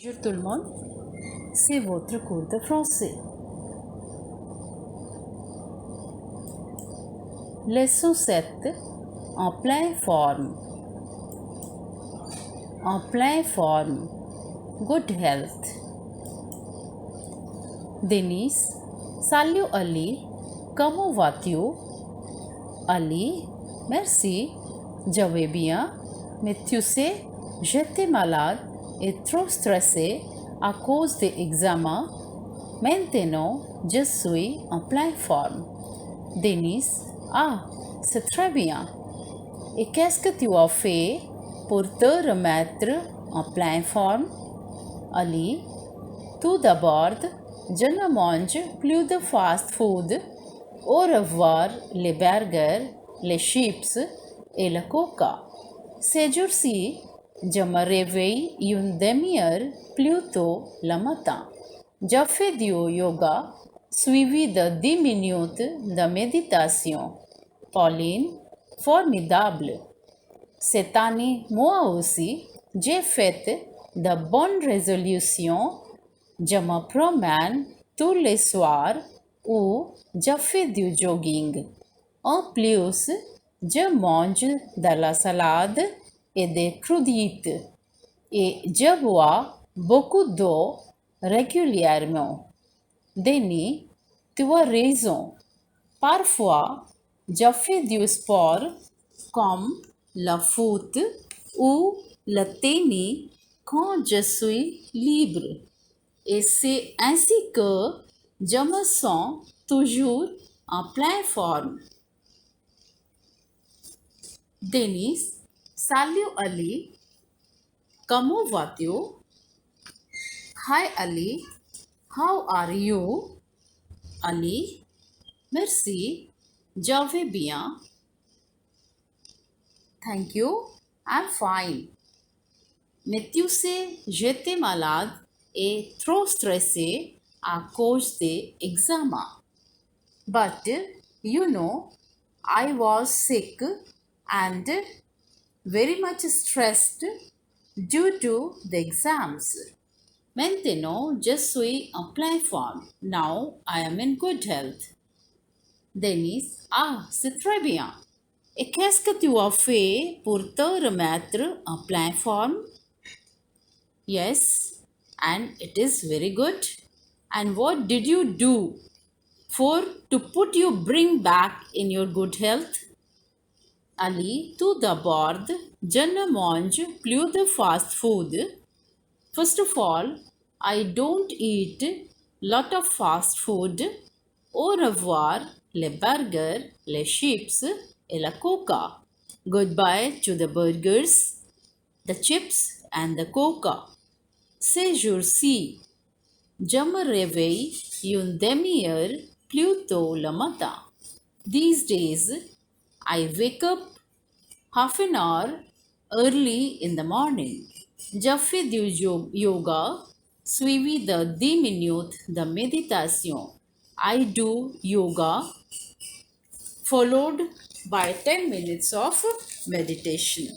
Bonjour tout le monde, c'est votre cours de français. Leçon 7, en pleine forme. En pleine forme, good health. Denise, salut Ali, comment vas-tu? Ali, merci, je vais bien, mais tu sais, j'étais malade et trop stressé à cause des examens. Maintenant, je suis en pleine forme. Denise, ah, c'est très bien. Et qu'est-ce que tu as fait pour te remettre en pleine forme? Ali, tout d'abord, je ne mange plus de fast-food. Au revoir les burgers, les chips et le coca. Ces jours-ci, je me réveille une demi-heure plus tôt le matin. Je fais du yoga suivi de 10 minutes de méditation. Pauline, formidable. Cette année, moi aussi, j'ai fait de bonnes résolutions. Je me promène tous les soirs ou je fais du jogging. En plus, je mange de la salade et des crudités et je bois beaucoup d'eau régulièrement. Denis, tu as raison. Parfois, je fais du sport comme le foot ou le tennis quand je suis libre. Et c'est ainsi que je me sens toujours en pleine forme. Denis, salut Ali, comment vas-tu? Hi Ali, how are you? Ali, merci, je vais bien. Thank you, I'm fine. Mais tu sais, j'étais malade et trop stressé à cause des examens. But you know, I was sick and very much stressed due to the exams. Maintenant, je suis en pleine forme. Now, I am in good health. Denise, ah, c'est très bien. Et qu'est-ce que tu as fait pour te remettre en pleine forme? Yes, and it is very good. And what did you do for to put you bring back in your good health? Ali, tout d'abord, je ne mange plus de fast food. First of all, I don't eat lot of fast food. Au revoir les burgers, les chips et la coca. Goodbye to the burgers, the chips and the coca. Ces jours-ci, je me réveille une demi-heure plus tôt le matin. These days, I wake up half an hour early in the morning. Je fais du yoga suivi de 10 minutes de méditation. I do yoga followed by 10 minutes of meditation.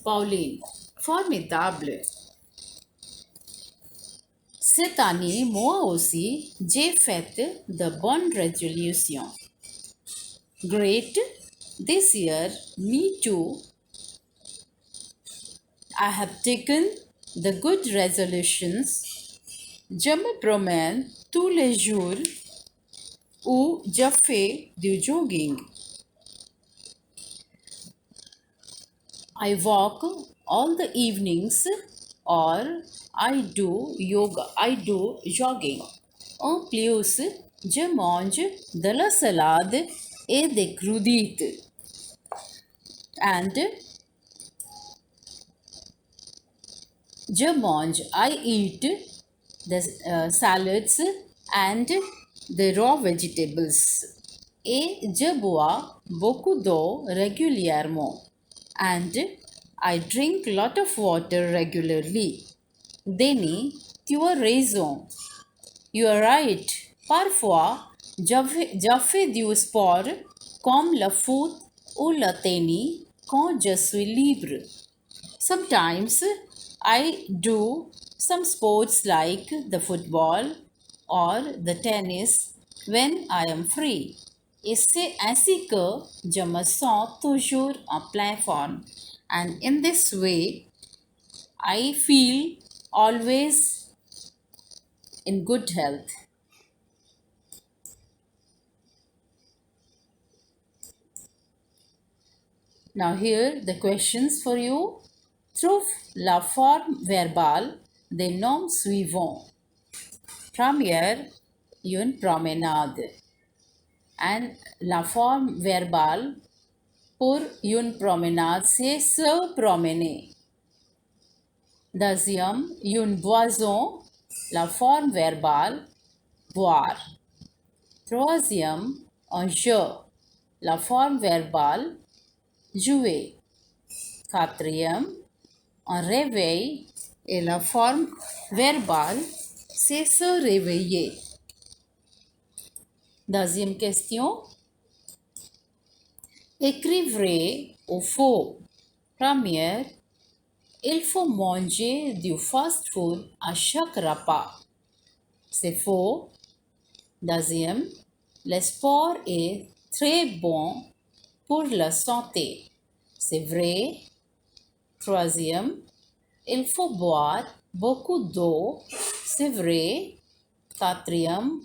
Pauline, formidable. Cette année, moi aussi, j'ai fait de bonnes résolutions. Great. This year, me too. I have taken the good resolutions. Je me promène tous les jours ou je fais du jogging. I walk all the evenings or I do yoga, I do jogging. En plus, je mange de la salade et des crudités. And je mange, I eat the salads and the raw vegetables. Et je bois beaucoup d'eau régulièrement. And I drink lot of water regularly. Denis, tu as raison. You are right. Parfois, je fais du sport comme le foot ou le tennis quand je suis libre. Sometimes I do some sports like the football or the tennis when I am free. Et c'est ainsi que je me sens toujours en pleine forme. And in this way, I feel always in good health. Now, here the questions for you. Trouve la forme verbale des noms suivants. Première, une promenade. And la forme verbale pour une promenade, c'est se promener. Deuxième, une boisson, la forme verbale boire. Troisième, un jeu, la forme verbale jouer. Quatrième, un réveil et la forme verbale, c'est se réveiller. Deuxième question, écrire vrai ou faux. Première, il faut manger du fast-food à chaque repas. C'est faux. Deuxième, le sport est très bon pour la santé. C'est vrai. Troisième, il faut boire beaucoup d'eau. C'est vrai. Quatrième,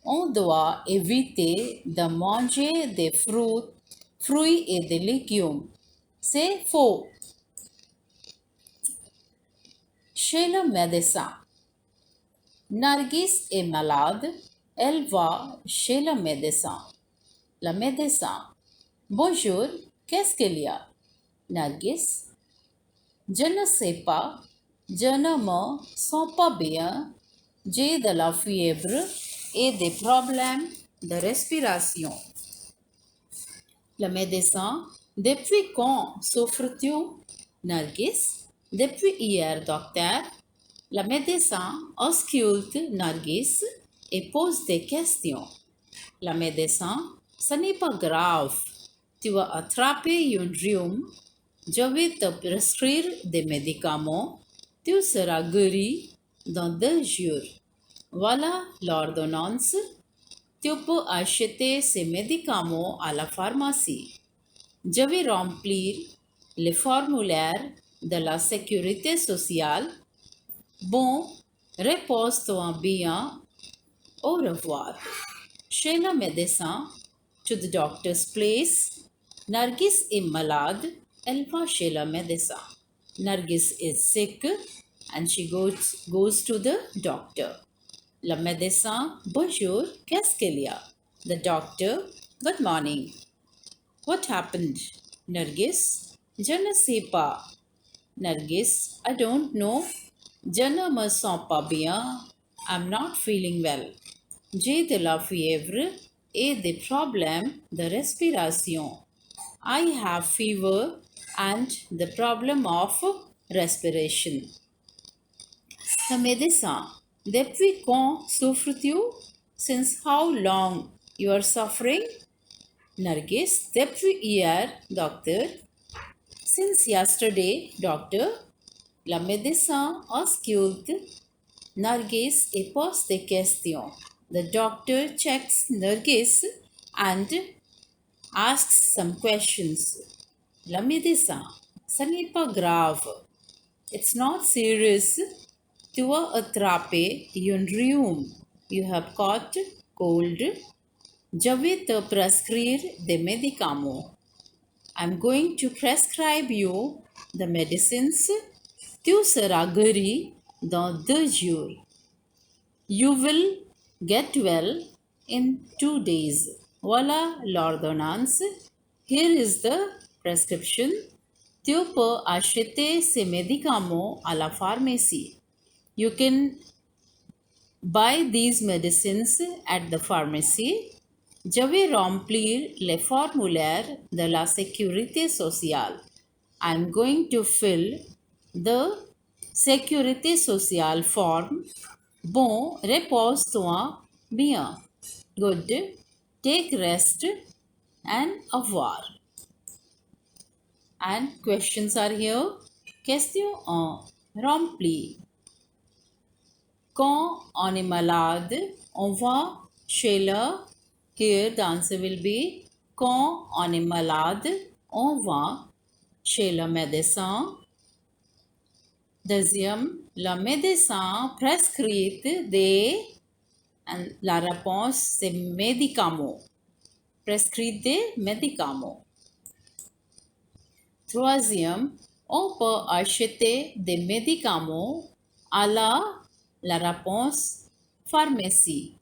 on doit éviter de manger des fruits et des légumes. C'est faux. Chez le médecin. Nargis est malade. Elle va chez le médecin. Le médecin. Bonjour, qu'est-ce qu'il y a? Nargis. Je ne sais pas. Je ne me sens pas bien. J'ai de la fièvre et des problèmes de respiration. Le médecin. Depuis quand souffres-tu? Nargis. Depuis hier, docteur. Le médecin ausculte Nargis et pose des questions. Le médecin. Ce n'est pas grave. Tu vas attraper un rhume. Je vais te prescrire des médicaments. Tu seras guéri dans 2 jours. Voilà l'ordonnance. Tu peux acheter ces médicaments à la pharmacie. Je vais remplir les formulaires de la sécurité sociale. Bon, repose-toi bien. Au revoir. Chez le médecin, to the doctor's place. Nargis est malade. Elle va chez le médecin. Nargis is sick and she goes to the doctor. Le médecin, bonjour, qu'est-ce qu'il y a? The doctor, good morning. What happened? Nargis, je ne sais pas. Nargis, I don't know. Je ne me sens pas bien. I'm not feeling well. J'ai de la fièvre et des problèmes de respiration. I have fever and the problem of respiration. Le médecin. Depuis quand souffres-tu? Since how long you are suffering? Nargis. Depuis hier, doctor. Since yesterday, doctor. Le médecin ausculte Nargis et pose des questions. The doctor checks Nargis and asks some questions. Le médecin. Ce n'est pas grave. It's not serious. Tu as attrapé un rhume. You have caught cold. Je vais te prescrire des médicaments. I'm going to prescribe you the medicines. Tu seras guéri dans 2 jours. You will get well in 2 days. Voilà l'ordonnance. Here is the prescription. Tu peux acheter ces médicaments à la pharmacie. You can buy these medicines at the pharmacy. Je vais remplir les formulaires de la sécurité sociale. I'm going to fill the sécurité sociale form. Bon, repose-toi bien. Good. Take rest and au revoir. And questions are here. Question 1. rempli. Quand on est malade, on va chez le. Here the answer will be quand on est malade, on va chez le médecin. Deuxième, le médecin prescrit des. And la réponse c'est médicaments. Prescrit des médicaments. Troisième, on peut acheter des médicaments à la réponse pharmacie.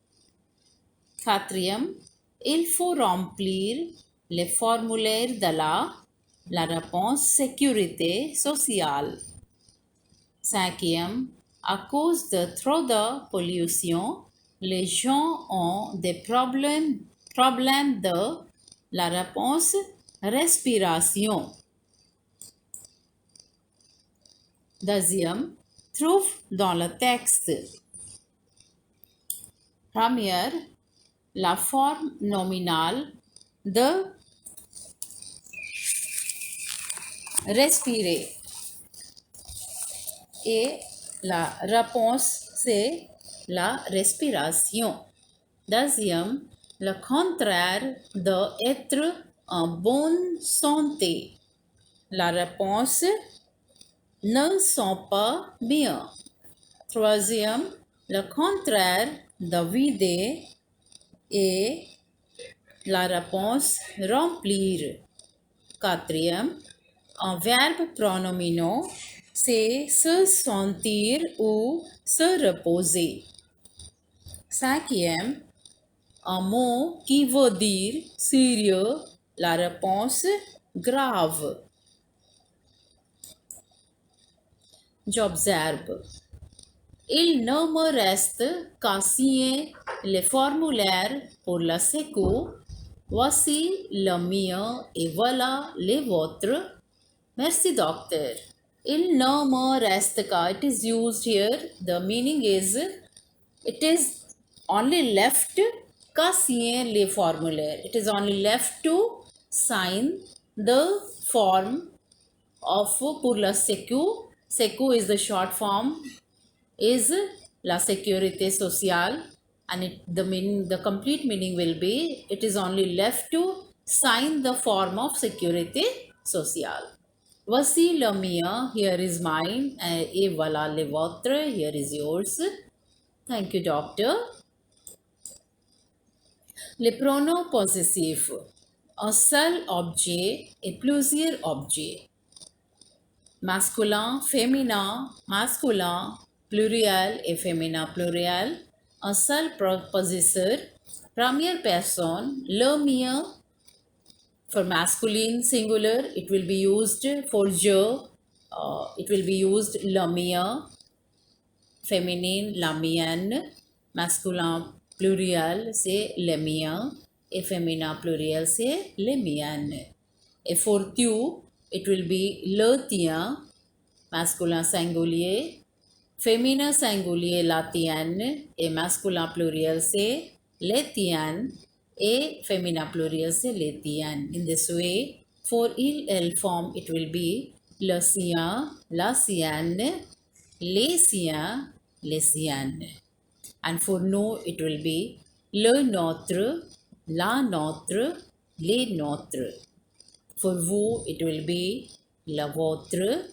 Quatrième, il faut remplir les formulaires de la réponse sécurité sociale. Cinquième, à cause de trop de pollution, les gens ont des problèmes de la réponse respiration. Deuxième, trouve dans le texte. Première, la forme nominale de respirer. Et la réponse, c'est la respiration. Deuxième, le contraire d'être en bonne santé. La réponse, ne sont pas bien. Troisième, le contraire de vider et la réponse remplir. Quatrième, un verbe pronominaux, c'est se sentir ou se reposer. Cinquième, un mot qui veut dire sérieux, la réponse grave. J'observe. Il ne me reste qu'à signer les formulaires pour la sécu. Voici le mien et voilà les vôtres. Merci, docteur. Il ne me reste qu'à. It is used here. The meaning is it is only left qu'à signer les formulaires. It is only left to sign the form of pour la sécu. Sécu is the short form, is la sécurité sociale, and the complete meaning will be it is only left to sign the form of sécurité sociale. Voici le mien, here is mine, et voilà le vôtre, here is yours. Thank you, doctor. Les pronoms possessifs. Un seul objet et plusieurs objets. Masculin, féminin, masculin, pluriel et féminin pluriel. Un seul possesseur. Première personne, le mien. For masculine singular, it will be used for je. It will be used le mien. Féminine, la mienne. Masculin pluriel, c'est le mien. Et féminin pluriel, c'est les miennes. Et for tu, it will be le tien, masculin singulier. Féminin singulier, la tienne. Et masculin pluriel, c'est les tiennes. Et féminin pluriel, c'est les tiennes. In this way, for il form, it will be le sien, la sienne, les siens, les siennes. And for nous, it will be le nôtre, la nôtre, les nôtres. For vous, it will be le vôtre,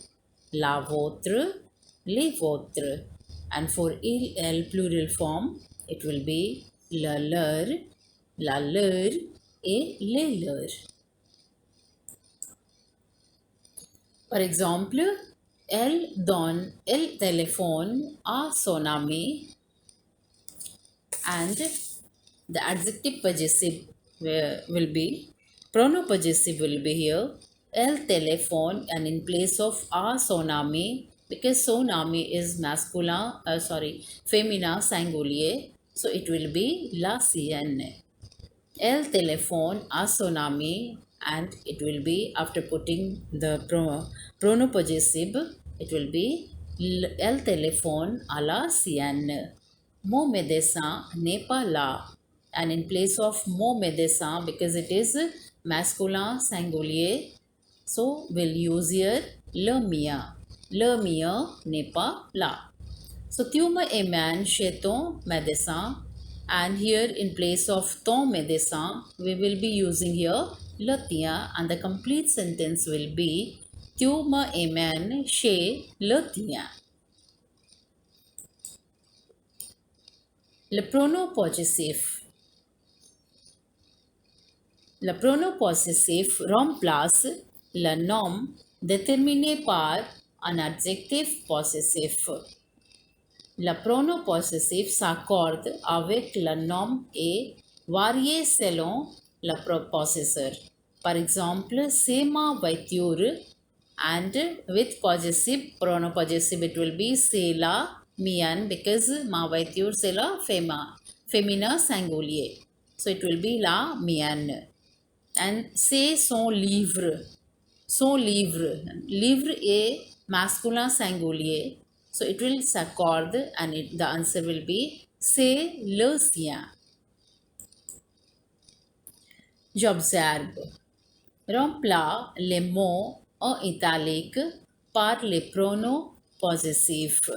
la vôtre, les vôtres. And for il plural form, it will be le leur, la leur et les leurs. Par exemple, elle téléphone à son ami, and the adjective possessive will be, pronoun possessive will be here. Elle téléphone, and in place of a son ami, because son ami is masculin, féminin singulier, so it will be la sienne. Elle téléphone à son ami, and it will be after putting the pronoun possessive, it will be elle téléphone à la sienne. Mon médecin n'est pas là, and in place of mon médecin, because it is masculin singulier, so we'll use here le mien. le mien n'est pas là. So tu m'aimes chez ton médecin, and here in place of ton médecin we will be using here le tien, and the complete sentence will be tu m'aimes chez le tien. Le pronom possessif. Le pronom possessif remplace le nom déterminé par un adjectif possessif. Le pronom possessif s'accorde avec le nom et varie selon le possesseur. Par exemple, c'est ma voiture, and with possessive, pronom possessive, it will be c'est la mienne, because ma voiture c'est la féminin singulier. So it will be la mienne. And c'est son livre. Son livre. Livre est masculin singulier. So it will s'accorde, and the answer will be c'est le sien. J'observe. Remplace les mots en italique par les pronoms possessifs.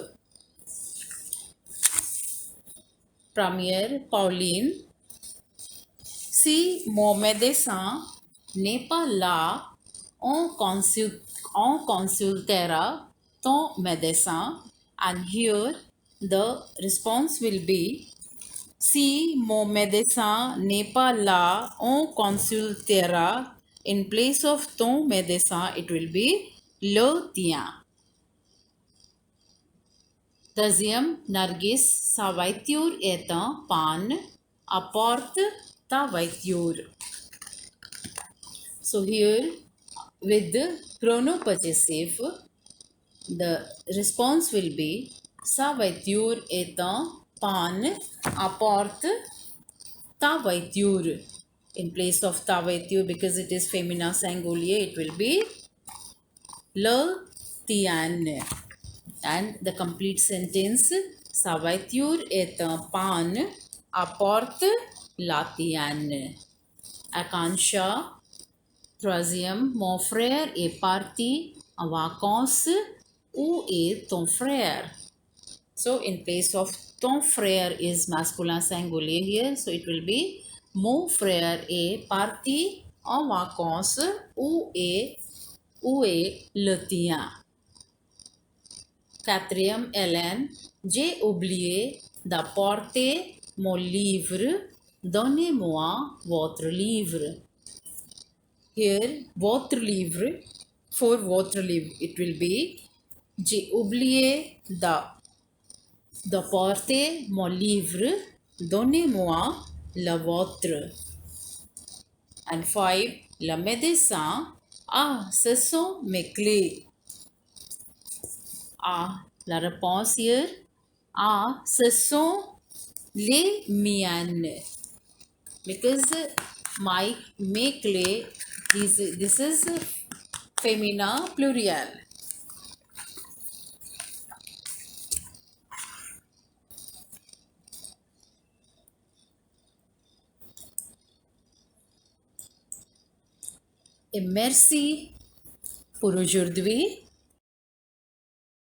Première, Pauline. Si mon médecin n'est pas là, on consultera ton médecin, and here the response will be si mon médecin n'est pas là, on consultera. In place of ton médecin, it will be le tien. Deuxième, Nargis, sa voiture est en panne, apporte ta voiture. So here, with the pronom possessive, the response will be sa voiture est en panne, apporte ta voiture. In place of ta voiture, because it is féminin singulier, it will be le tien. And the complete sentence, sa voiture est en panne, apporte la tienne. Akansha. Troisième, mon frère est parti en vacances. Où est ton frère? So in place of ton frère is masculin singulier here. So it will be mon frère est parti en vacances. Où est le tien? Quatrième, Hélène, j'ai oublié d'apporter mon livre. Donnez-moi votre livre. Here, votre livre, for votre livre, it will be j'ai oublié d'apporter mon livre. Donnez-moi le vôtre. And 5, le médecin. Ah, ce sont mes clés. Ah, la réponse here. Ah, ce sont les miennes. Because mes clés, this is féminin pluriel. Et merci pour aujourd'hui.